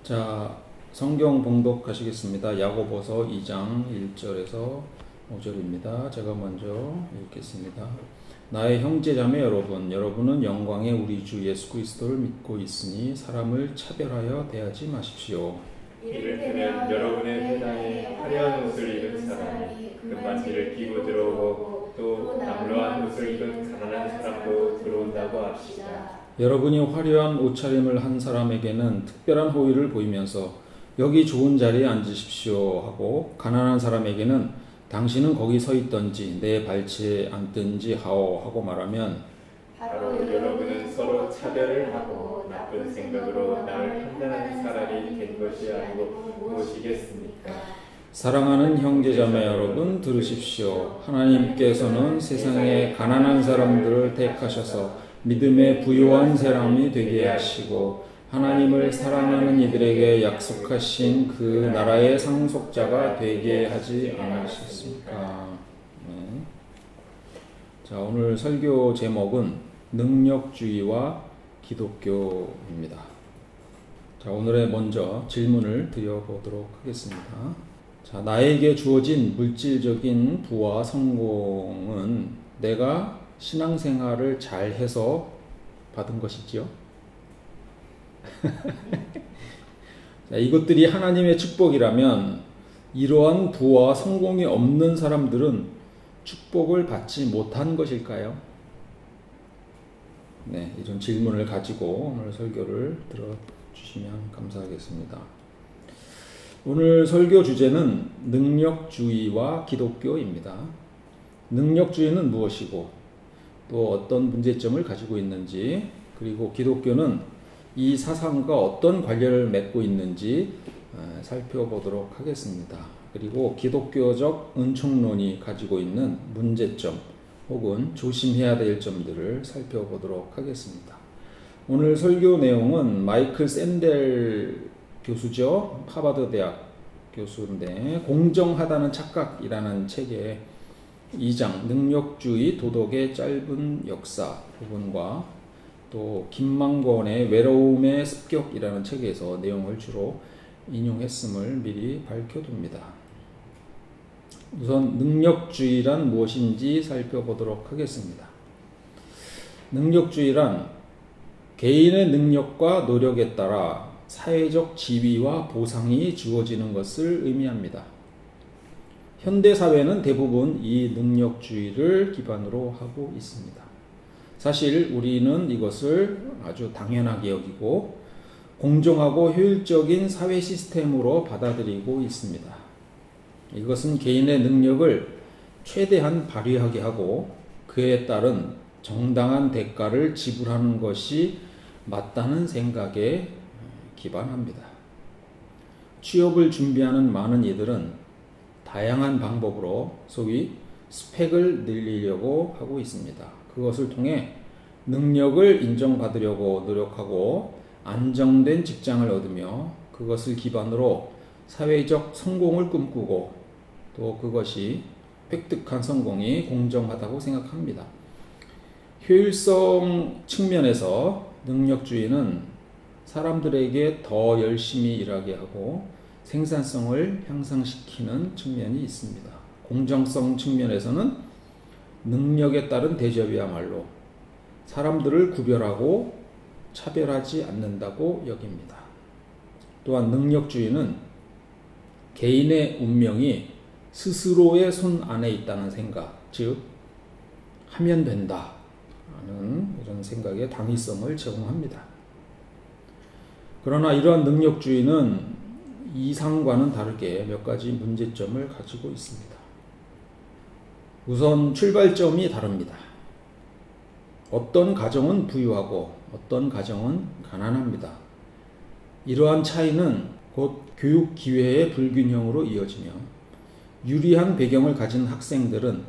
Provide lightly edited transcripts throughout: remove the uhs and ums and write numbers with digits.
자, 성경 봉독하시겠습니다. 야고보서 2장 1절에서 5절입니다. 제가 먼저 읽겠습니다. 나의 형제자매 여러분, 여러분은 영광의 우리 주 예수 그리스도를 믿고 있으니 사람을 차별하여 대하지 마십시오. 이를테면 여러분의 회당에 화려한 옷을 입은 사람이 금반지를 끼고 들어오고 또 남루한 옷을 입은 가난한 사람도 들어온다고 합시다. 여러분이 화려한 옷차림을 한 사람에게는 특별한 호의를 보이면서 여기 좋은 자리에 앉으십시오 하고, 가난한 사람에게는 당신은 거기 서 있던지 내 발치에 앉든지 하오 하고 말하면 바로 여러분은 서로 차별을 하고 나쁜 생각으로 남을 판단하는 사람이 된 것이 아니고 무엇이겠습니까? 사랑하는 형제자매 여러분, 들으십시오. 하나님께서는 세상에 가난한 사람들을 택하셔서 믿음에 부유한 사람이 되게 하시고 하나님을 사랑하는 이들에게 약속하신 그 나라의 상속자가 되게 하지 않으셨습니까? 네. 자, 오늘 설교 제목은 능력주의와 기독교입니다. 자, 오늘의 먼저 질문을 드려보도록 하겠습니다. 자, 나에게 주어진 물질적인 부와 성공은 내가 신앙생활을 잘 해서 받은 것이지요. 자, 이것들이 하나님의 축복이라면 이러한 부와 성공이 없는 사람들은 축복을 받지 못한 것일까요? 네, 이런 질문을 가지고 오늘 설교를 들어주시면 감사하겠습니다. 오늘 설교 주제는 능력주의와 기독교입니다. 능력주의는 무엇이고 또 어떤 문제점을 가지고 있는지, 그리고 기독교는 이 사상과 어떤 관련을 맺고 있는지 살펴보도록 하겠습니다. 그리고 기독교적 은총론이 가지고 있는 문제점 혹은 조심해야 될 점들을 살펴보도록 하겠습니다. 오늘 설교 내용은 마이클 샌델 교수죠. 하버드 대학 교수인데, 공정하다는 착각이라는 책에 2장 능력주의 도덕의 짧은 역사 부분과 또 김만권의 외로움의 습격이라는 책에서 내용을 주로 인용했음을 미리 밝혀둡니다. 우선 능력주의란 무엇인지 살펴보도록 하겠습니다. 능력주의란 개인의 능력과 노력에 따라 사회적 지위와 보상이 주어지는 것을 의미합니다. 현대사회는 대부분 이 능력주의를 기반으로 하고 있습니다. 사실 우리는 이것을 아주 당연하게 여기고 공정하고 효율적인 사회 시스템으로 받아들이고 있습니다. 이것은 개인의 능력을 최대한 발휘하게 하고 그에 따른 정당한 대가를 지불하는 것이 맞다는 생각에 기반합니다. 취업을 준비하는 많은 이들은 다양한 방법으로 소위 스펙을 늘리려고 하고 있습니다. 그것을 통해 능력을 인정받으려고 노력하고 안정된 직장을 얻으며 그것을 기반으로 사회적 성공을 꿈꾸고 또 그것이 획득한 성공이 공정하다고 생각합니다. 효율성 측면에서 능력주의는 사람들에게 더 열심히 일하게 하고 생산성을 향상시키는 측면이 있습니다. 공정성 측면에서는 능력에 따른 대접이야말로 사람들을 구별하고 차별하지 않는다고 여깁니다. 또한 능력주의는 개인의 운명이 스스로의 손 안에 있다는 생각, 즉 하면 된다 하는 이런 생각에 당위성을 제공합니다. 그러나 이러한 능력주의는 이상과는 다르게 몇 가지 문제점을 가지고 있습니다. 우선 출발점이 다릅니다. 어떤 가정은 부유하고 어떤 가정은 가난합니다. 이러한 차이는 곧 교육 기회의 불균형으로 이어지며 유리한 배경을 가진 학생들은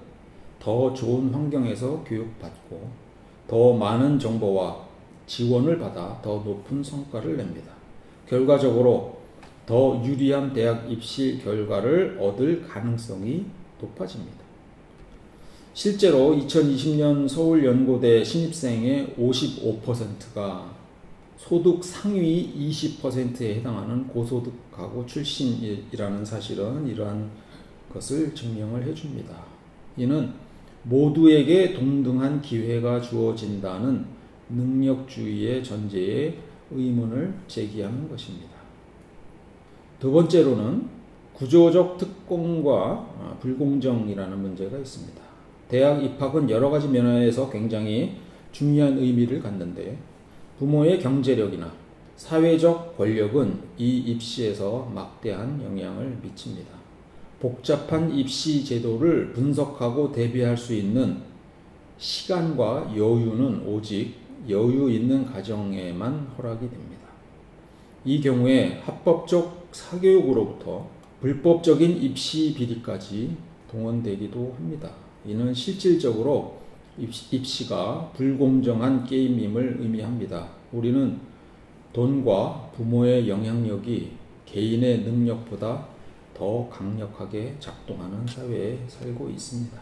더 좋은 환경에서 교육받고 더 많은 정보와 지원을 받아 더 높은 성과를 냅니다. 결과적으로 더 유리한 대학 입시 결과를 얻을 가능성이 높아집니다. 실제로 2020년 서울연고대 신입생의 55%가 소득 상위 20%에 해당하는 고소득 가구 출신이라는 사실은 이러한 것을 증명을 해줍니다. 이는 모두에게 동등한 기회가 주어진다는 능력주의의 전제에 의문을 제기하는 것입니다. 두 번째로는 구조적 특권과 불공정이라는 문제가 있습니다. 대학 입학은 여러 가지 면에서 굉장히 중요한 의미를 갖는데 부모의 경제력이나 사회적 권력은 이 입시에서 막대한 영향을 미칩니다. 복잡한 입시 제도를 분석하고 대비할 수 있는 시간과 여유는 오직 여유 있는 가정에만 허락이 됩니다. 이 경우에 합법적 사교육으로부터 불법적인 입시 비리까지 동원되기도 합니다. 이는 실질적으로 입시가 불공정한 게임임을 의미합니다. 우리는 돈과 부모의 영향력이 개인의 능력보다 더 강력하게 작동하는 사회에 살고 있습니다.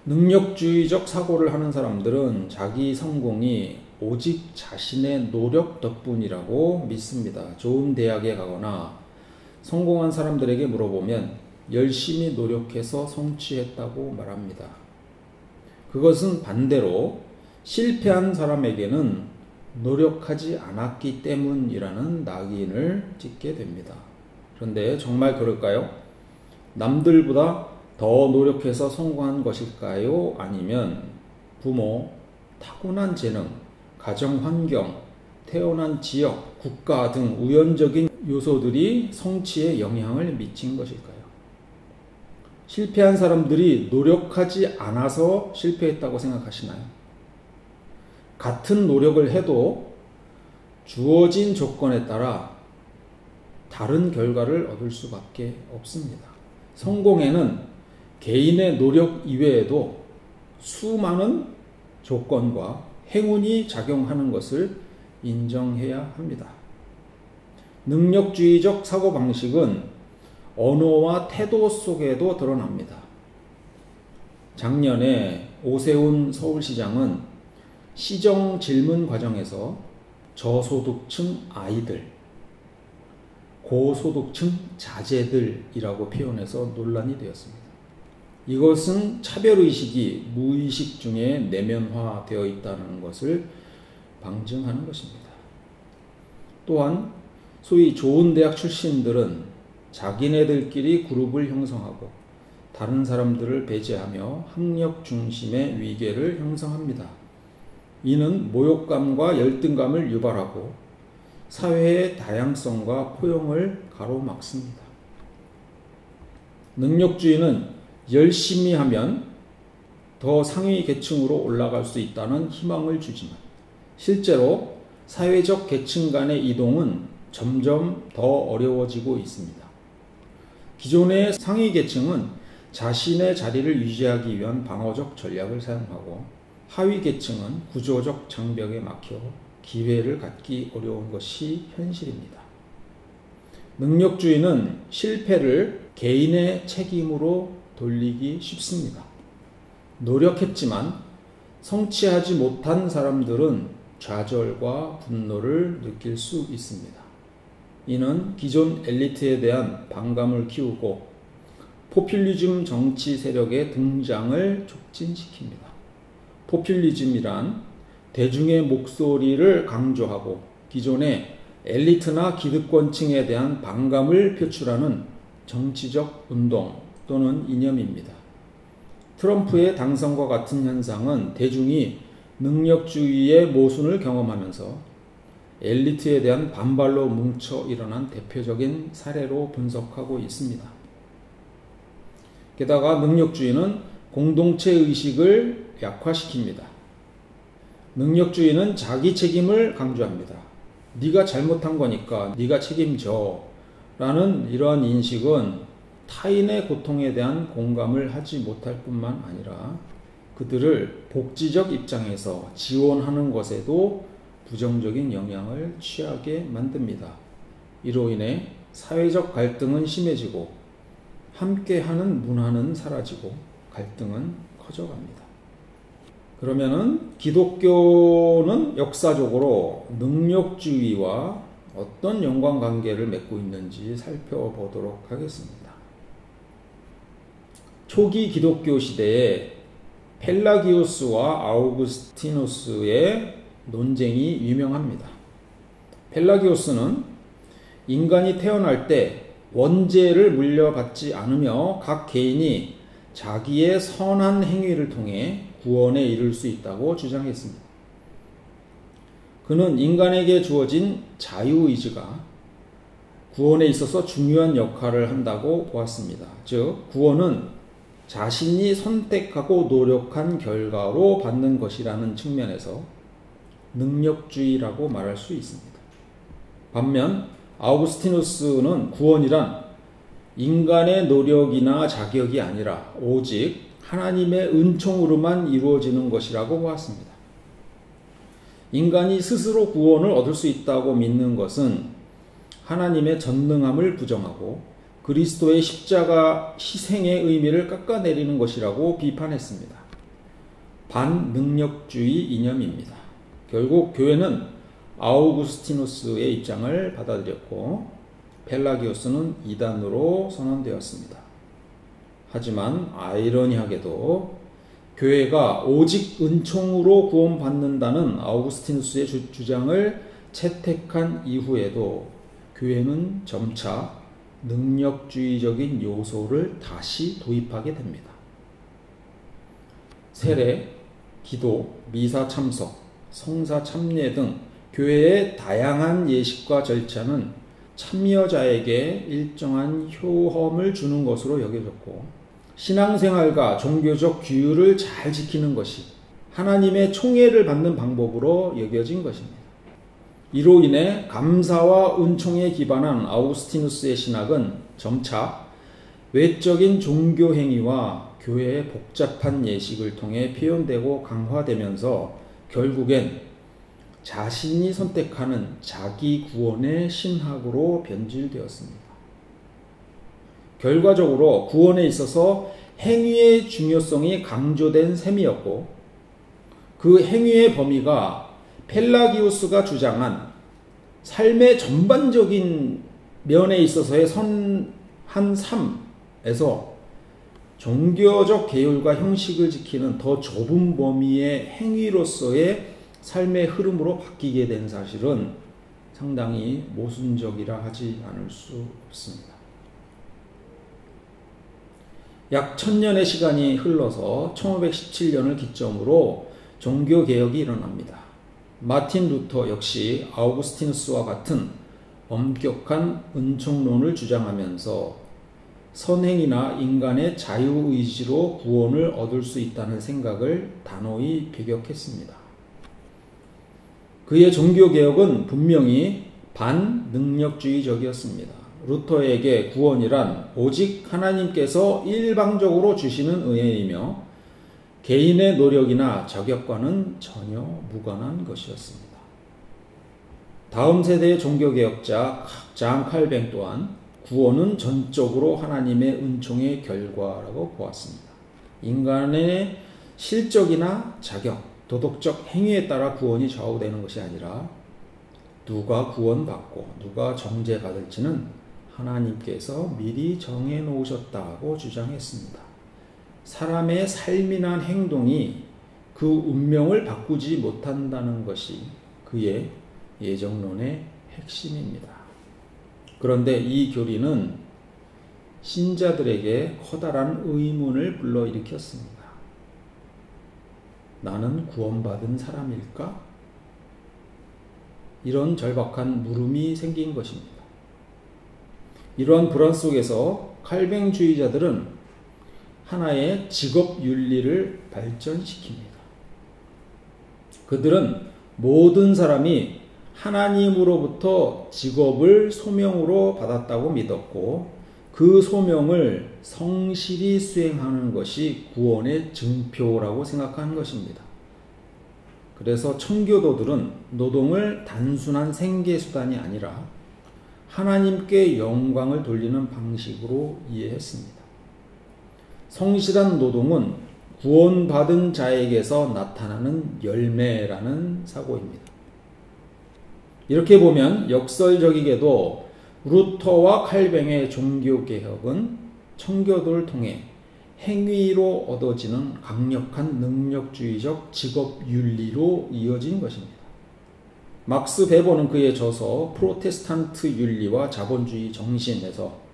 능력주의적 사고를 하는 사람들은 자기 성공이 오직 자신의 노력 덕분이라고 믿습니다. 좋은 대학에 가거나 성공한 사람들에게 물어보면 열심히 노력해서 성취했다고 말합니다. 그것은 반대로 실패한 사람에게는 노력하지 않았기 때문이라는 낙인을 찍게 됩니다. 그런데 정말 그럴까요? 남들보다 더 노력해서 성공한 것일까요? 아니면 부모, 타고난 재능, 가정 환경, 태어난 지역, 국가 등 우연적인 요소들이 성취에 영향을 미친 것일까요? 실패한 사람들이 노력하지 않아서 실패했다고 생각하시나요? 같은 노력을 해도 주어진 조건에 따라 다른 결과를 얻을 수밖에 없습니다. 성공에는 개인의 노력 이외에도 수많은 조건과 행운이 작용하는 것을 인정해야 합니다. 능력주의적 사고방식은 언어와 태도 속에도 드러납니다. 작년에 오세훈 서울시장은 시정 질문 과정에서 저소득층 아이들, 고소득층 자제들이라고 표현해서 논란이 되었습니다. 이것은 차별의식이 무의식 중에 내면화되어 있다는 것을 방증하는 것입니다. 또한 소위 좋은 대학 출신들은 자기네들끼리 그룹을 형성하고 다른 사람들을 배제하며 학력 중심의 위계를 형성합니다. 이는 모욕감과 열등감을 유발하고 사회의 다양성과 포용을 가로막습니다. 능력주의는 열심히 하면 더 상위 계층으로 올라갈 수 있다는 희망을 주지만 실제로 사회적 계층 간의 이동은 점점 더 어려워지고 있습니다. 기존의 상위 계층은 자신의 자리를 유지하기 위한 방어적 전략을 사용하고 하위 계층은 구조적 장벽에 막혀 기회를 갖기 어려운 것이 현실입니다. 능력주의는 실패를 개인의 책임으로 돌리기 쉽습니다. 노력했지만 성취하지 못한 사람들은 좌절과 분노를 느낄 수 있습니다. 이는 기존 엘리트에 대한 반감을 키우고 포퓰리즘 정치 세력의 등장을 촉진시킵니다. 포퓰리즘이란 대중의 목소리를 강조하고 기존의 엘리트나 기득권층에 대한 반감을 표출하는 정치적 운동 또는 이념입니다. 트럼프의 당선과 같은 현상은 대중이 능력주의의 모순을 경험하면서 엘리트에 대한 반발로 뭉쳐 일어난 대표적인 사례로 분석하고 있습니다. 게다가 능력주의는 공동체 의식을 약화시킵니다. 능력주의는 자기 책임을 강조합니다. 네가 잘못한 거니까 네가 책임져 라는 이러한 인식은 타인의 고통에 대한 공감을 하지 못할 뿐만 아니라 그들을 복지적 입장에서 지원하는 것에도 부정적인 영향을 취하게 만듭니다. 이로 인해 사회적 갈등은 심해지고 함께하는 문화는 사라지고 갈등은 커져갑니다. 그러면은 기독교는 역사적으로 능력주의와 어떤 연관관계를 맺고 있는지 살펴보도록 하겠습니다. 초기 기독교 시대에 펠라기우스와 아우구스티누스의 논쟁이 유명합니다. 펠라기우스는 인간이 태어날 때 원죄를 물려받지 않으며 각 개인이 자기의 선한 행위를 통해 구원에 이를 수 있다고 주장했습니다. 그는 인간에게 주어진 자유의지가 구원에 있어서 중요한 역할을 한다고 보았습니다. 즉, 구원은 자신이 선택하고 노력한 결과로 받는 것이라는 측면에서 능력주의라고 말할 수 있습니다. 반면 아우구스티누스는 구원이란 인간의 노력이나 자격이 아니라 오직 하나님의 은총으로만 이루어지는 것이라고 보았습니다. 인간이 스스로 구원을 얻을 수 있다고 믿는 것은 하나님의 전능함을 부정하고 그리스도의 십자가 희생의 의미를 깎아내리는 것이라고 비판했습니다. 반능력주의 이념입니다. 결국 교회는 아우구스티누스의 입장을 받아들였고 펠라기우스는 이단으로 선언되었습니다. 하지만 아이러니하게도 교회가 오직 은총으로 구원받는다는 아우구스티누스의 주장을 채택한 이후에도 교회는 점차 능력주의적인 요소를 다시 도입하게 됩니다. 세례, 기도, 미사 참석, 성사 참례 등 교회의 다양한 예식과 절차는 참여자에게 일정한 효험을 주는 것으로 여겨졌고 신앙생활과 종교적 규율을 잘 지키는 것이 하나님의 총애를 받는 방법으로 여겨진 것입니다. 이로 인해 감사와 은총에 기반한 아우구스티누스의 신학은 점차 외적인 종교 행위와 교회의 복잡한 예식을 통해 표현되고 강화되면서 결국엔 자신이 선택하는 자기 구원의 신학으로 변질되었습니다. 결과적으로 구원에 있어서 행위의 중요성이 강조된 셈이었고 그 행위의 범위가 펠라기우스가 주장한 삶의 전반적인 면에 있어서의 선한 삶에서 종교적 계율과 형식을 지키는 더 좁은 범위의 행위로서의 삶의 흐름으로 바뀌게 된 사실은 상당히 모순적이라 하지 않을 수 없습니다. 약 1000년의 시간이 흘러서 1517년을 기점으로 종교개혁이 일어납니다. 마틴 루터 역시 아우구스티누스와 같은 엄격한 은총론을 주장하면서 선행이나 인간의 자유의지로 구원을 얻을 수 있다는 생각을 단호히 배격했습니다. 그의 종교개혁은 분명히 반능력주의적이었습니다. 루터에게 구원이란 오직 하나님께서 일방적으로 주시는 은혜이며 개인의 노력이나 자격과는 전혀 무관한 것이었습니다. 다음 세대의 종교개혁자 장 칼뱅 또한 구원은 전적으로 하나님의 은총의 결과라고 보았습니다. 인간의 실적이나 자격, 도덕적 행위에 따라 구원이 좌우되는 것이 아니라 누가 구원받고 누가 정죄받을지는 하나님께서 미리 정해놓으셨다고 주장했습니다. 사람의 삶이나 행동이 그 운명을 바꾸지 못한다는 것이 그의 예정론의 핵심입니다. 그런데 이 교리는 신자들에게 커다란 의문을 불러일으켰습니다. 나는 구원받은 사람일까? 이런 절박한 물음이 생긴 것입니다. 이러한 불안 속에서 칼뱅주의자들은 하나의 직업 윤리를 발전시킵니다. 그들은 모든 사람이 하나님으로부터 직업을 소명으로 받았다고 믿었고 그 소명을 성실히 수행하는 것이 구원의 증표라고 생각하는 것입니다. 그래서 청교도들은 노동을 단순한 생계수단이 아니라 하나님께 영광을 돌리는 방식으로 이해했습니다. 성실한 노동은 구원받은 자에게서 나타나는 열매라는 사고입니다. 이렇게 보면 역설적이게도 루터와 칼뱅의 종교개혁은 청교도를 통해 행위로 얻어지는 강력한 능력주의적 직업윤리로 이어진 것입니다. 막스 베버는 그의 저서 프로테스탄트 윤리와 자본주의 정신에서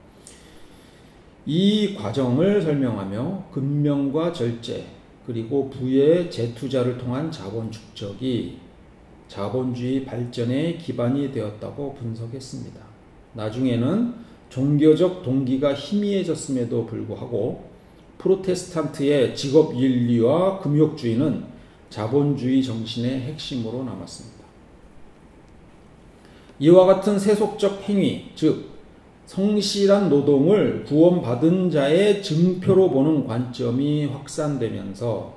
이 과정을 설명하며 근명과 절제 그리고 부의 재투자를 통한 자본 축적이 자본주의 발전의 기반이 되었다고 분석했습니다. 나중에는 종교적 동기가 희미해졌음에도 불구하고 프로테스탄트의 직업윤리와 금욕주의는 자본주의 정신의 핵심으로 남았습니다. 이와 같은 세속적 행위, 즉 성실한 노동을 구원받은 자의 증표로 보는 관점이 확산되면서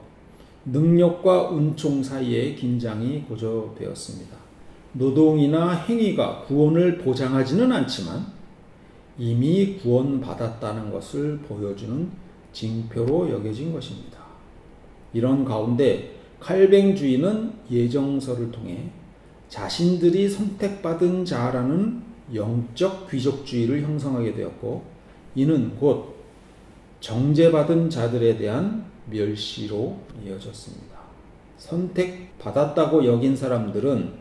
능력과 은총 사이의 긴장이 고조되었습니다. 노동이나 행위가 구원을 보장하지는 않지만 이미 구원받았다는 것을 보여주는 징표로 여겨진 것입니다. 이런 가운데 칼뱅주의는 예정서를 통해 자신들이 선택받은 자라는 영적 귀족주의를 형성하게 되었고 이는 곧 정죄받은 자들에 대한 멸시로 이어졌습니다. 선택받았다고 여긴 사람들은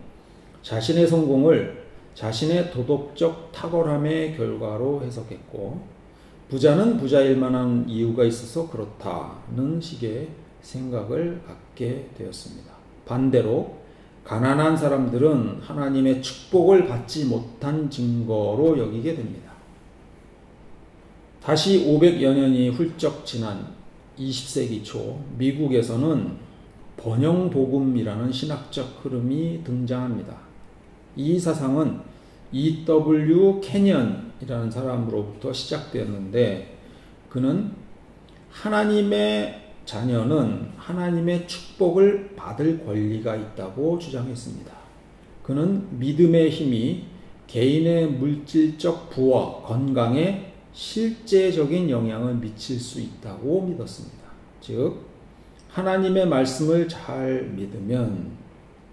자신의 성공을 자신의 도덕적 탁월함의 결과로 해석했고 부자는 부자일 만한 이유가 있어서 그렇다는 식의 생각을 갖게 되었습니다. 반대로 가난한 사람들은 하나님의 축복을 받지 못한 증거로 여기게 됩니다. 다시 500여 년이 훌쩍 지난 20세기 초 미국에서는 번영복음이라는 신학적 흐름이 등장합니다. 이 사상은 E.W. 캐년이라는 사람으로부터 시작되었는데 그는 하나님의 자녀는 하나님의 축복을 받을 권리가 있다고 주장했습니다. 그는 믿음의 힘이 개인의 물질적 부와 건강에 실제적인 영향을 미칠 수 있다고 믿었습니다. 즉, 하나님의 말씀을 잘 믿으면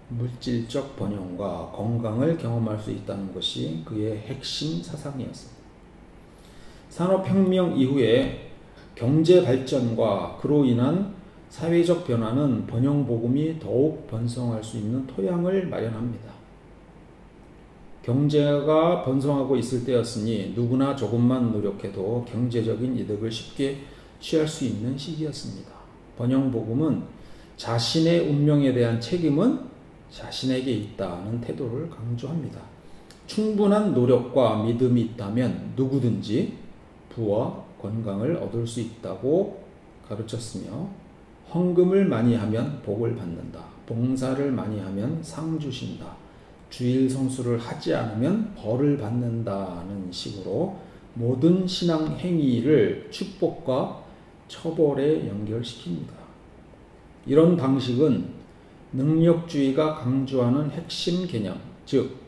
물질적 번영과 건강을 경험할 수 있다는 것이 그의 핵심 사상이었습니다. 산업혁명 이후에 경제 발전과 그로 인한 사회적 변화는 번영복음이 더욱 번성할 수 있는 토양을 마련합니다. 경제가 번성하고 있을 때였으니 누구나 조금만 노력해도 경제적인 이득을 쉽게 취할 수 있는 시기였습니다. 번영복음은 자신의 운명에 대한 책임은 자신에게 있다는 태도를 강조합니다. 충분한 노력과 믿음이 있다면 누구든지 부와 건강을 얻을 수 있다고 가르쳤으며 헌금을 많이 하면 복을 받는다. 봉사를 많이 하면 상 주신다. 주일 성수를 하지 않으면 벌을 받는다는 식으로 모든 신앙 행위를 축복과 처벌에 연결시킵니다. 이런 방식은 능력주의가 강조하는 핵심 개념, 즉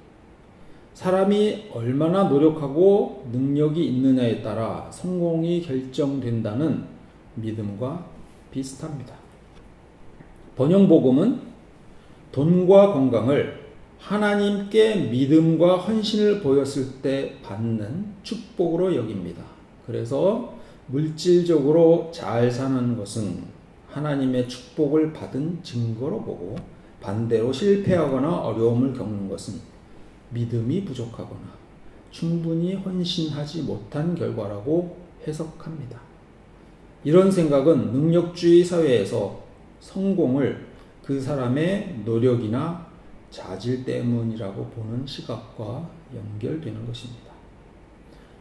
사람이 얼마나 노력하고 능력이 있느냐에 따라 성공이 결정된다는 믿음과 비슷합니다. 번영복음은 돈과 건강을 하나님께 믿음과 헌신을 보였을 때 받는 축복으로 여깁니다. 그래서 물질적으로 잘 사는 것은 하나님의 축복을 받은 증거로 보고 반대로 실패하거나 어려움을 겪는 것은 믿음이 부족하거나 충분히 헌신하지 못한 결과라고 해석합니다. 이런 생각은 능력주의 사회에서 성공을 그 사람의 노력이나 자질 때문이라고 보는 시각과 연결되는 것입니다.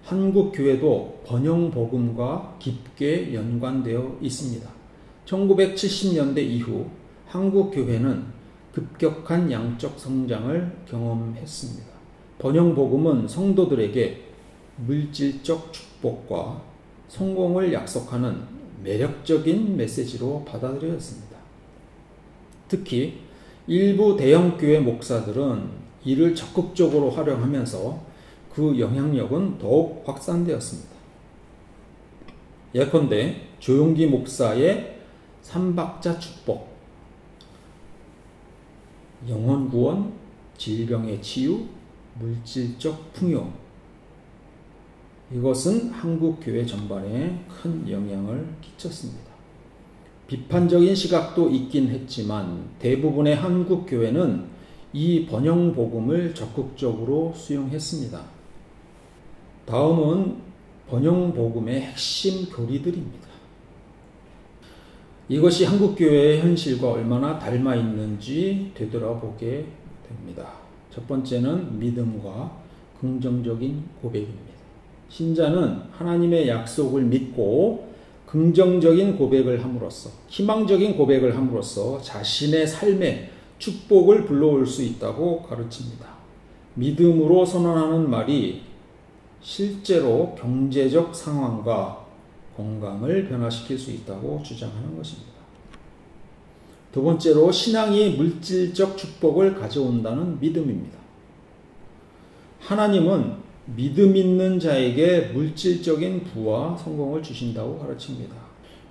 한국 교회도 번영복음과 깊게 연관되어 있습니다. 1970년대 이후 한국 교회는 급격한 양적 성장을 경험했습니다. 번영복음은 성도들에게 물질적 축복과 성공을 약속하는 매력적인 메시지로 받아들여졌습니다. 특히 일부 대형교회 목사들은 이를 적극적으로 활용하면서 그 영향력은 더욱 확산되었습니다. 예컨대 조용기 목사의 삼박자 축복, 영혼 구원, 질병의 치유, 물질적 풍요. 이것은 한국 교회 전반에 큰 영향을 끼쳤습니다. 비판적인 시각도 있긴 했지만 대부분의 한국 교회는 이 번영 복음을 적극적으로 수용했습니다. 다음은 번영 복음의 핵심 교리들입니다. 이것이 한국 교회의 현실과 얼마나 닮아 있는지 되돌아보게 됩니다. 첫 번째는 믿음과 긍정적인 고백입니다. 신자는 하나님의 약속을 믿고 긍정적인 고백을 함으로써, 희망적인 고백을 함으로써 자신의 삶에 축복을 불러올 수 있다고 가르칩니다. 믿음으로 선언하는 말이 실제로 경제적 상황과 건강을 변화시킬 수 있다고 주장하는 것입니다. 두 번째로 신앙이 물질적 축복을 가져온다는 믿음입니다. 하나님은 믿음 있는 자에게 물질적인 부와 성공을 주신다고 가르칩니다.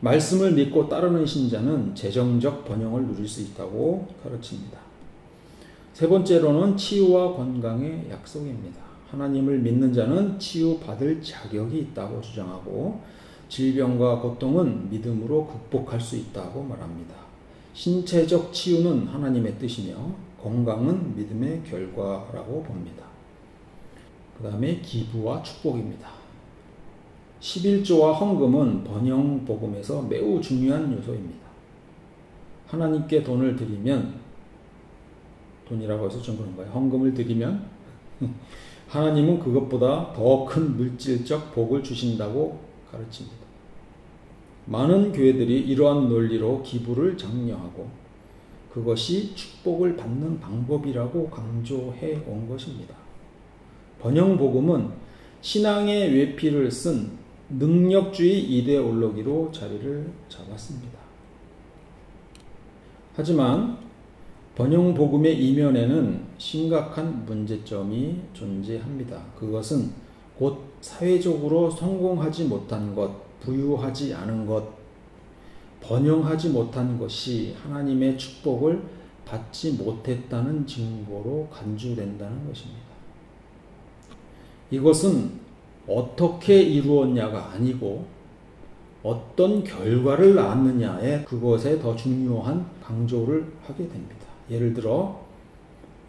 말씀을 믿고 따르는 신자는 재정적 번영을 누릴 수 있다고 가르칩니다. 세 번째로는 치유와 건강의 약속입니다. 하나님을 믿는 자는 치유받을 자격이 있다고 주장하고 질병과 고통은 믿음으로 극복할 수 있다고 말합니다. 신체적 치유는 하나님의 뜻이며 건강은 믿음의 결과라고 봅니다. 그 다음에 기부와 축복입니다. 11조와 헌금은 번영 복음에서 매우 중요한 요소입니다. 하나님께 돈을 드리면, 돈이라고 해서 좀 그런 거예요. 헌금을 드리면 하나님은 그것보다 더 큰 물질적 복을 주신다고 가르칩니다. 많은 교회들이 이러한 논리로 기부를 장려하고 그것이 축복을 받는 방법이라고 강조해 온 것입니다. 번영 복음은 신앙의 외피를 쓴 능력주의 이데올로기로 자리를 잡았습니다. 하지만 번영 복음의 이면에는 심각한 문제점이 존재합니다. 그것은 곧 사회적으로 성공하지 못한 것, 부유하지 않은 것, 번영하지 못한 것이 하나님의 축복을 받지 못했다는 증거로 간주된다는 것입니다. 이것은 어떻게 이루었냐가 아니고 어떤 결과를 낳았느냐에 그것에 더 중요한 강조를 하게 됩니다. 예를 들어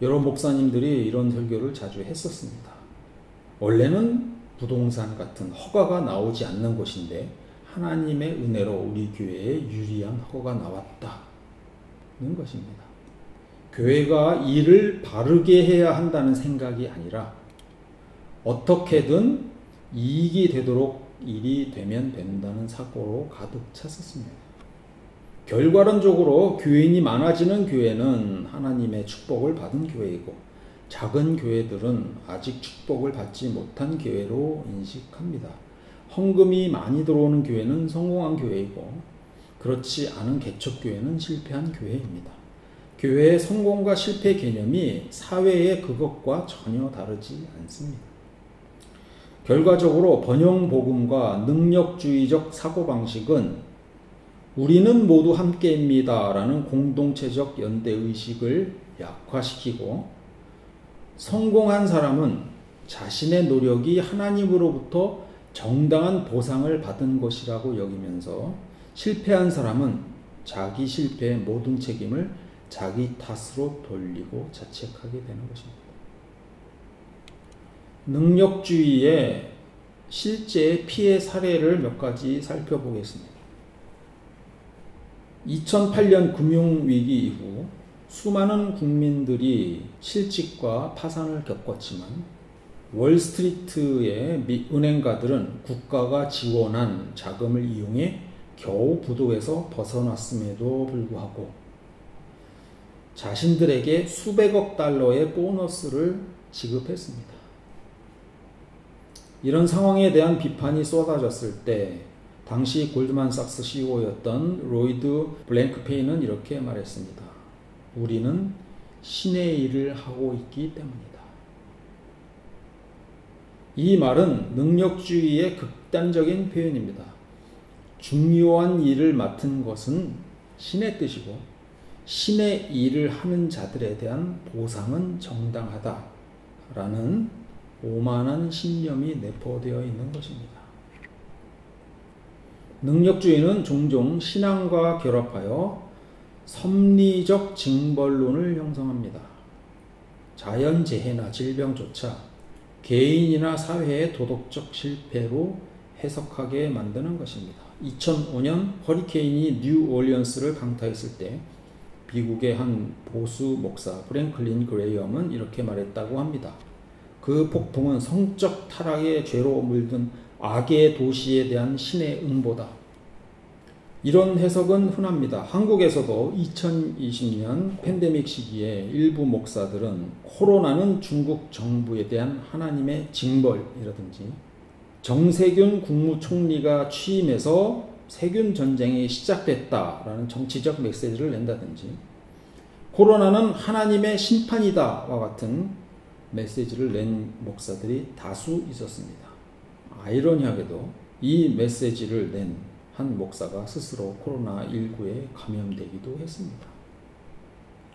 여러 목사님들이 이런 설교를 자주 했었습니다. 원래는 부동산 같은 허가가 나오지 않는 곳인데 하나님의 은혜로 우리 교회에 유리한 허가가 나왔다는 것입니다. 교회가 일을 바르게 해야 한다는 생각이 아니라 어떻게든 이익이 되도록 일이 되면 된다는 사고로 가득 찼었습니다. 결과론적으로 교인이 많아지는 교회는 하나님의 축복을 받은 교회이고 작은 교회들은 아직 축복을 받지 못한 교회로 인식합니다. 헌금이 많이 들어오는 교회는 성공한 교회이고 그렇지 않은 개척교회는 실패한 교회입니다. 교회의 성공과 실패 개념이 사회의 그것과 전혀 다르지 않습니다. 결과적으로 번영복음과 능력주의적 사고방식은 우리는 모두 함께입니다 라는 공동체적 연대의식을 약화시키고 성공한 사람은 자신의 노력이 하나님으로부터 정당한 보상을 받은 것이라고 여기면서 실패한 사람은 자기 실패의 모든 책임을 자기 탓으로 돌리고 자책하게 되는 것입니다. 능력주의의 실제 피해 사례를 몇 가지 살펴보겠습니다. 2008년 금융위기 이후 수많은 국민들이 실직과 파산을 겪었지만 월스트리트의 은행가들은 국가가 지원한 자금을 이용해 겨우 부도에서 벗어났음에도 불구하고 자신들에게 수백억 달러의 보너스를 지급했습니다. 이런 상황에 대한 비판이 쏟아졌을 때 당시 골드만삭스 CEO였던 로이드 블랭크페인은 이렇게 말했습니다. 우리는 신의 일을 하고 있기 때문이다. 이 말은 능력주의의 극단적인 표현입니다. 중요한 일을 맡은 것은 신의 뜻이고 신의 일을 하는 자들에 대한 보상은 정당하다라는 오만한 신념이 내포되어 있는 것입니다. 능력주의는 종종 신앙과 결합하여 섭리적 징벌론을 형성합니다. 자연재해나 질병조차 개인이나 사회의 도덕적 실패로 해석하게 만드는 것입니다. 2005년 허리케인이 뉴올리언스를 강타했을 때 미국의 한 보수 목사 프랭클린 그레이엄은 이렇게 말했다고 합니다. 그 폭풍은 성적 타락의 죄로 물든 악의 도시에 대한 신의 응보다. 이런 해석은 흔합니다. 한국에서도 2020년 팬데믹 시기에 일부 목사들은 코로나는 중국 정부에 대한 하나님의 징벌이라든지 정세균 국무총리가 취임해서 세균 전쟁이 시작됐다라는 정치적 메시지를 낸다든지 코로나는 하나님의 심판이다와 같은 메시지를 낸 목사들이 다수 있었습니다. 아이러니하게도 이 메시지를 낸 한 목사가 스스로 코로나19에 감염되기도 했습니다.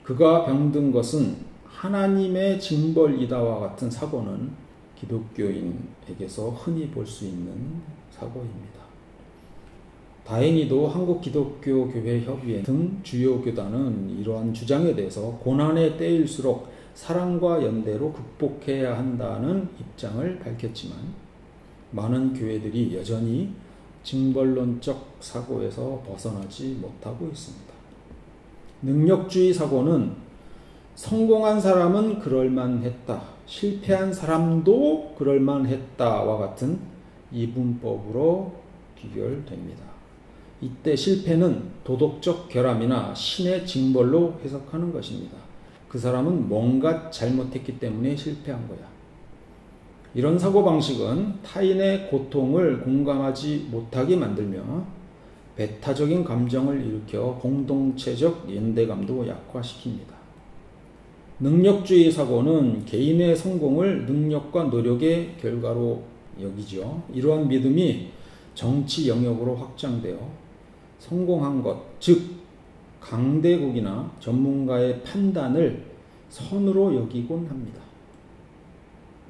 그가 병든 것은 하나님의 징벌이다와 같은 사고는 기독교인에게서 흔히 볼 수 있는 사고입니다. 다행히도 한국기독교교회협의회 등 주요 교단은 이러한 주장에 대해서 고난의 때일수록 사랑과 연대로 극복해야 한다는 입장을 밝혔지만 많은 교회들이 여전히 징벌론적 사고에서 벗어나지 못하고 있습니다. 능력주의 사고는 성공한 사람은 그럴만했다, 실패한 사람도 그럴만했다와 같은 이분법으로 귀결됩니다. 이때 실패는 도덕적 결함이나 신의 징벌로 해석하는 것입니다. 그 사람은 뭔가 잘못했기 때문에 실패한 거야. 이런 사고방식은 타인의 고통을 공감하지 못하게 만들며 배타적인 감정을 일으켜 공동체적 연대감도 약화시킵니다. 능력주의 사고는 개인의 성공을 능력과 노력의 결과로 여기죠. 이러한 믿음이 정치 영역으로 확장되어 성공한 것, 즉 강대국이나 전문가의 판단을 선으로 여기곤 합니다.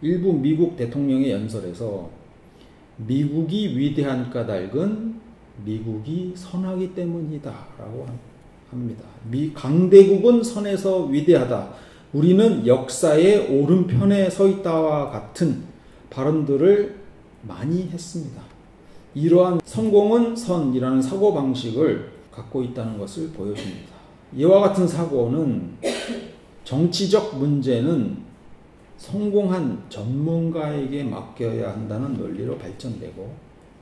일부 미국 대통령의 연설에서 미국이 위대한 까닭은 미국이 선하기 때문이다 라고 합니다. 강대국은 선에서 위대하다. 우리는 역사의 오른편에 서 있다와 같은 발언들을 많이 했습니다. 이러한 성공은 선이라는 사고방식을 갖고 있다는 것을 보여줍니다. 이와 같은 사고는 정치적 문제는 성공한 전문가에게 맡겨야 한다는 논리로 발전되고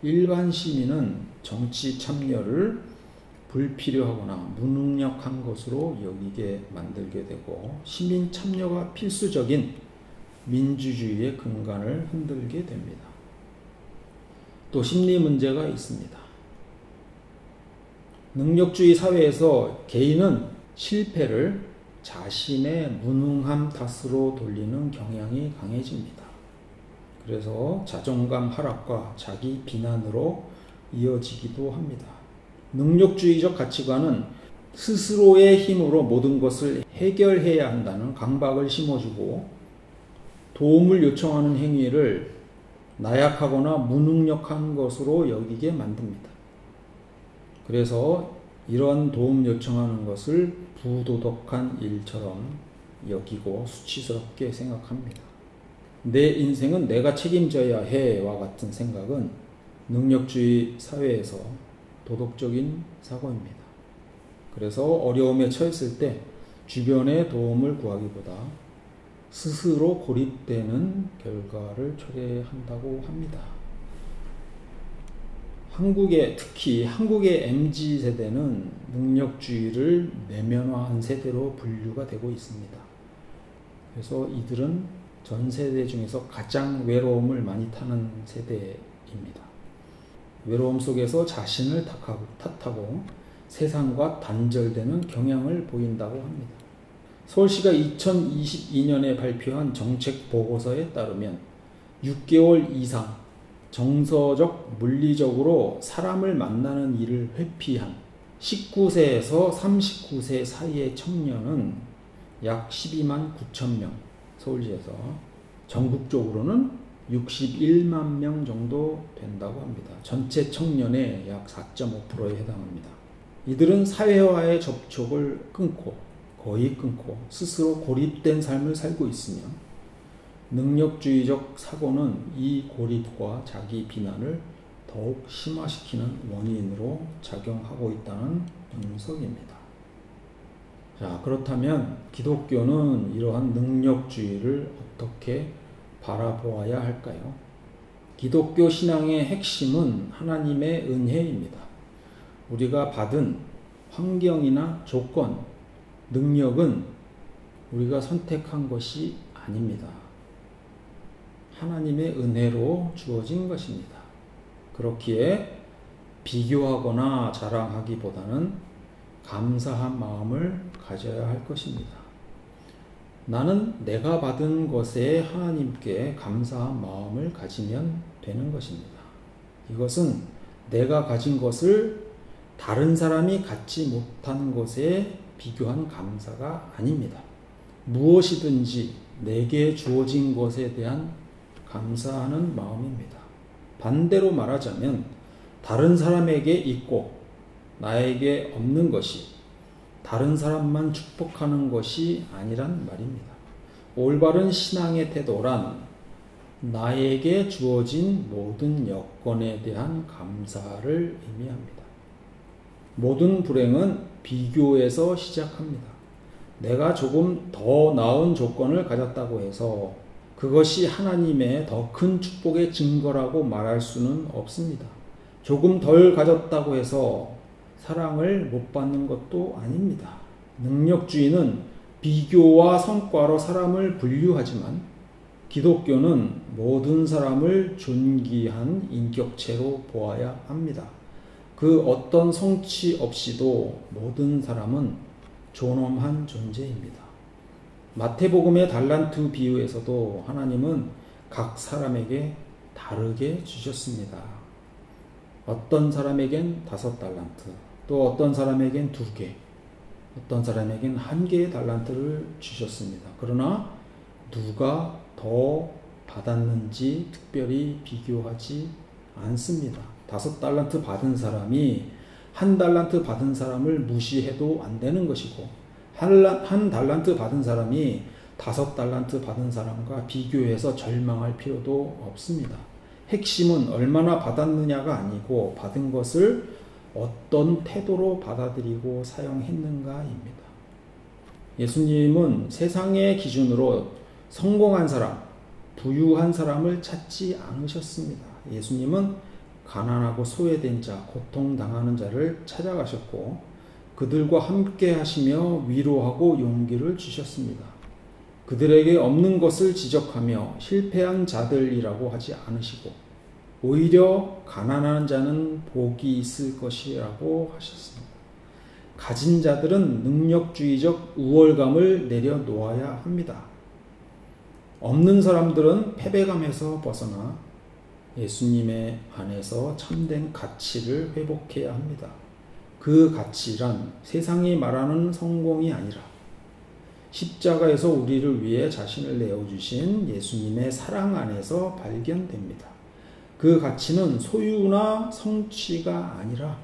일반 시민은 정치 참여를 불필요하거나 무능력한 것으로 여기게 만들게 되고 시민 참여가 필수적인 민주주의의 근간을 흔들게 됩니다. 또 심리 문제가 있습니다. 능력주의 사회에서 개인은 실패를 자신의 무능함 탓으로 돌리는 경향이 강해집니다. 그래서 자존감 하락과 자기 비난으로 이어지기도 합니다. 능력주의적 가치관은 스스로의 힘으로 모든 것을 해결해야 한다는 강박을 심어주고 도움을 요청하는 행위를 나약하거나 무능력한 것으로 여기게 만듭니다. 그래서 이런 도움 요청하는 것을 부도덕한 일처럼 여기고 수치스럽게 생각합니다. 내 인생은 내가 책임져야 해와 같은 생각은 능력주의 사회에서 도덕적인 사고입니다. 그래서 어려움에 처했을 때 주변의 도움을 구하기보다 스스로 고립되는 결과를 초래한다고 합니다. 특히 한국의 MZ세대는 능력주의를 내면화한 세대로 분류가 되고 있습니다. 그래서 이들은 전 세대 중에서 가장 외로움을 많이 타는 세대입니다. 외로움 속에서 자신을 탓하고 세상과 단절되는 경향을 보인다고 합니다. 서울시가 2022년에 발표한 정책 보고서에 따르면 6개월 이상 정서적, 물리적으로 사람을 만나는 일을 회피한 19세에서 39세 사이의 청년은 약 12만 9천 명, 서울시에서. 전국적으로는 61만 명 정도 된다고 합니다. 전체 청년의 약 4.5%에 해당합니다. 이들은 사회와의 접촉을 거의 끊고 스스로 고립된 삶을 살고 있으며 능력주의적 사고는 이 고립과 자기 비난을 더욱 심화시키는 원인으로 작용하고 있다는 분석입니다. 자, 그렇다면 기독교는 이러한 능력주의를 어떻게 바라보아야 할까요? 기독교 신앙의 핵심은 하나님의 은혜입니다. 우리가 받은 환경이나 조건, 능력은 우리가 선택한 것이 아닙니다. 하나님의 은혜로 주어진 것입니다. 그렇기에 비교하거나 자랑하기보다는 감사한 마음을 가져야 할 것입니다. 나는 내가 받은 것에 하나님께 감사한 마음을 가지면 되는 것입니다. 이것은 내가 가진 것을 다른 사람이 갖지 못한 것에 비교한 감사가 아닙니다. 무엇이든지 내게 주어진 것에 대한 감사하는 마음입니다. 반대로 말하자면 다른 사람에게 있고 나에게 없는 것이 다른 사람만 축복하는 것이 아니란 말입니다. 올바른 신앙의 태도란 나에게 주어진 모든 여건에 대한 감사를 의미합니다. 모든 불행은 비교에서 시작합니다. 내가 조금 더 나은 조건을 가졌다고 해서 그것이 하나님의 더 큰 축복의 증거라고 말할 수는 없습니다. 조금 덜 가졌다고 해서 사랑을 못 받는 것도 아닙니다. 능력주의는 비교와 성과로 사람을 분류하지만 기독교는 모든 사람을 존귀한 인격체로 보아야 합니다. 그 어떤 성취 없이도 모든 사람은 존엄한 존재입니다. 마태복음의 달란트 비유에서도 하나님은 각 사람에게 다르게 주셨습니다. 어떤 사람에겐 5달란트, 또 어떤 사람에겐 2개, 어떤 사람에겐 1개의 달란트를 주셨습니다. 그러나 누가 더 받았는지 특별히 비교하지 않습니다. 5달란트 받은 사람이 1달란트 받은 사람을 무시해도 안 되는 것이고, 1달란트 받은 사람이 5달란트 받은 사람과 비교해서 절망할 필요도 없습니다. 핵심은 얼마나 받았느냐가 아니고 받은 것을 어떤 태도로 받아들이고 사용했는가입니다. 예수님은 세상의 기준으로 성공한 사람, 부유한 사람을 찾지 않으셨습니다. 예수님은 가난하고 소외된 자, 고통당하는 자를 찾아가셨고 그들과 함께 하시며 위로하고 용기를 주셨습니다. 그들에게 없는 것을 지적하며 실패한 자들이라고 하지 않으시고 오히려 가난한 자는 복이 있을 것이라고 하셨습니다. 가진 자들은 능력주의적 우월감을 내려놓아야 합니다. 없는 사람들은 패배감에서 벗어나 예수님의 안에서 참된 가치를 회복해야 합니다. 그 가치란 세상이 말하는 성공이 아니라 십자가에서 우리를 위해 자신을 내어주신 예수님의 사랑 안에서 발견됩니다. 그 가치는 소유나 성취가 아니라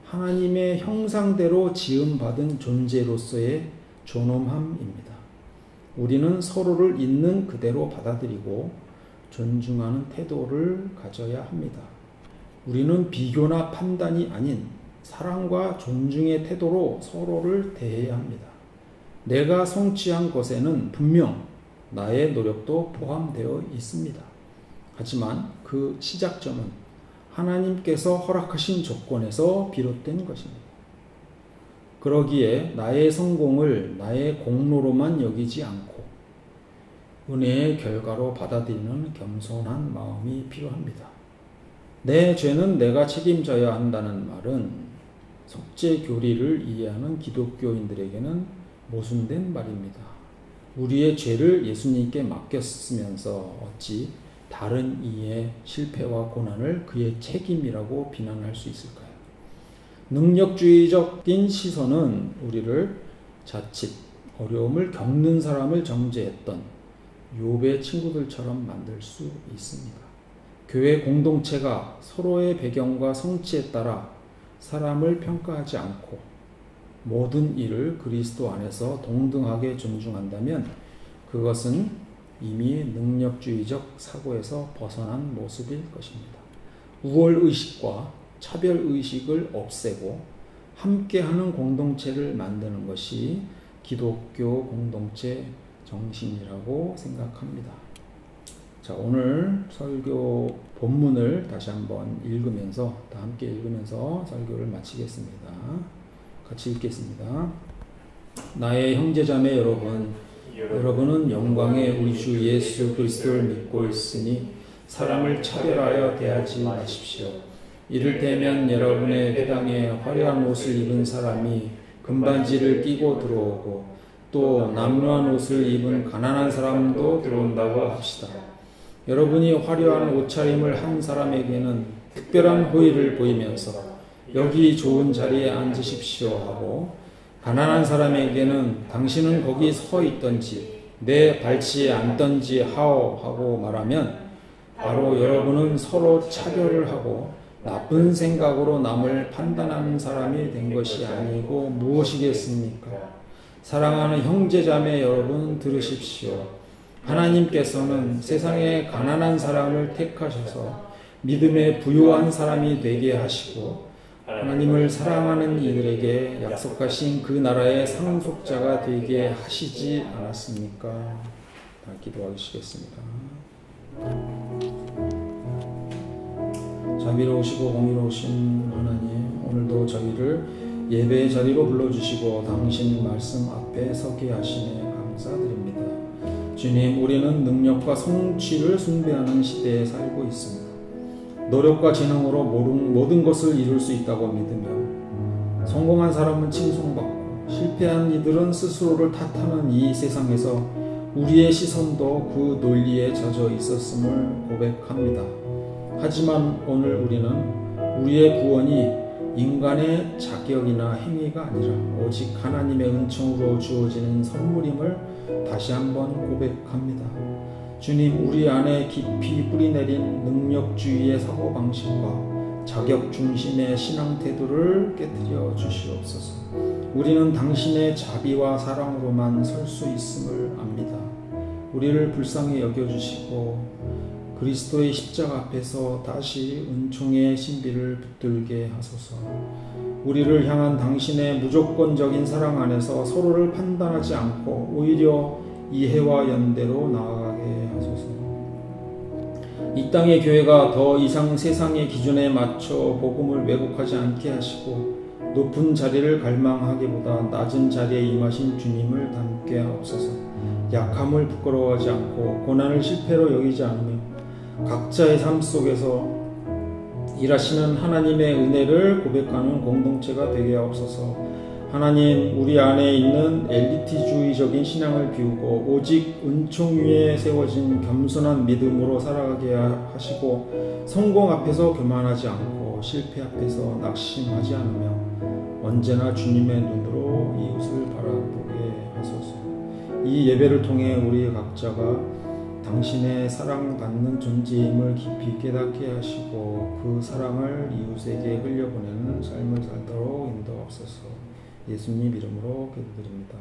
하나님의 형상대로 지음받은 존재로서의 존엄함입니다. 우리는 서로를 있는 그대로 받아들이고 존중하는 태도를 가져야 합니다. 우리는 비교나 판단이 아닌 사랑과 존중의 태도로 서로를 대해야 합니다. 내가 성취한 것에는 분명 나의 노력도 포함되어 있습니다. 하지만 그 시작점은 하나님께서 허락하신 조건에서 비롯된 것입니다. 그러기에 나의 성공을 나의 공로로만 여기지 않고 은혜의 결과로 받아들이는 겸손한 마음이 필요합니다. 내 죄는 내가 책임져야 한다는 말은 속죄 교리를 이해하는 기독교인들에게는 모순된 말입니다. 우리의 죄를 예수님께 맡겼으면서 어찌 다른 이의 실패와 고난을 그의 책임이라고 비난할 수 있을까요? 능력주의적인 시선은 우리를 자칫 어려움을 겪는 사람을 정죄했던 욥의 친구들처럼 만들 수 있습니다. 교회 공동체가 서로의 배경과 성취에 따라 사람을 평가하지 않고 모든 일을 그리스도 안에서 동등하게 존중한다면 그것은 이미 능력주의적 사고에서 벗어난 모습일 것입니다. 우월의식과 차별의식을 없애고 함께하는 공동체를 만드는 것이 기독교 공동체 정신이라고 생각합니다. 자, 오늘 설교 본문을 다시 한번 읽으면서 다 함께 읽으면서 설교를 마치겠습니다. 같이 읽겠습니다. 나의 형제자매 여러분은 영광의 우리 주 예수 그리스도를 믿고 있으니 사람을 차별하여 대하지 마십시오. 이를테면 여러분의 회당에 화려한 옷을 입은 사람이 금반지를 끼고 들어오고 또 남루한 옷을 입은 가난한 사람도 들어온다고 합시다. 여러분이 화려한 옷차림을 한 사람에게는 특별한 호의를 보이면서 여기 좋은 자리에 앉으십시오 하고 가난한 사람에게는 당신은 거기 서 있던지 내 발치에 앉던지 하오 하고 말하면 바로 여러분은 서로 차별을 하고 나쁜 생각으로 남을 판단하는 사람이 된 것이 아니고 무엇이겠습니까? 사랑하는 형제자매 여러분 들으십시오. 하나님께서는 세상에 가난한 사람을 택하셔서 믿음에 부유한 사람이 되게 하시고 하나님을 사랑하는 이들에게 약속하신 그 나라의 상속자가 되게 하시지 않았습니까? 다 기도하시겠습니다. 자비로우시고 공의로우신 하나님, 오늘도 저희를 예배의 자리로 불러주시고 당신 말씀 앞에 서게 하시네 감사드립니다. 주님, 우리는 능력과 성취를 숭배하는 시대에 살고 있습니다. 노력과 재능으로 모든 것을 이룰 수 있다고 믿으며 성공한 사람은 칭송받고 실패한 이들은 스스로를 탓하는 이 세상에서 우리의 시선도 그 논리에 젖어 있었음을 고백합니다. 하지만 오늘 우리는 우리의 구원이 인간의 자격이나 행위가 아니라 오직 하나님의 은총으로 주어지는 선물임을 다시 한번 고백합니다. 주님, 우리 안에 깊이 뿌리내린 능력주의의 사고방식과 자격 중심의 신앙 태도를 깨뜨려 주시옵소서. 우리는 당신의 자비와 사랑으로만 설 수 있음을 압니다. 우리를 불쌍히 여겨주시고 그리스도의 십자가 앞에서 다시 은총의 신비를 붙들게 하소서. 우리를 향한 당신의 무조건적인 사랑 안에서 서로를 판단하지 않고 오히려 이해와 연대로 나아가게 하소서. 이 땅의 교회가 더 이상 세상의 기준에 맞춰 복음을 왜곡하지 않게 하시고 높은 자리를 갈망하기보다 낮은 자리에 임하신 주님을 닮게 하옵소서. 약함을 부끄러워하지 않고 고난을 실패로 여기지 않으며 각자의 삶 속에서 일하시는 하나님의 은혜를 고백하는 공동체가 되게 하옵소서. 하나님, 우리 안에 있는 엘리트주의적인 신앙을 비우고 오직 은총 위에 세워진 겸손한 믿음으로 살아가게 하시고 성공 앞에서 교만하지 않고 실패 앞에서 낙심하지 않으며 언제나 주님의 눈으로 이웃을 바라보게 하소서. 이 예배를 통해 우리 각자가 당신의 사랑받는 존재임을 깊이 깨닫게 하시고 그 사랑을 이웃에게 흘려보내는 삶을 살도록 인도하옵소서. 예수님 이름으로 기도드립니다.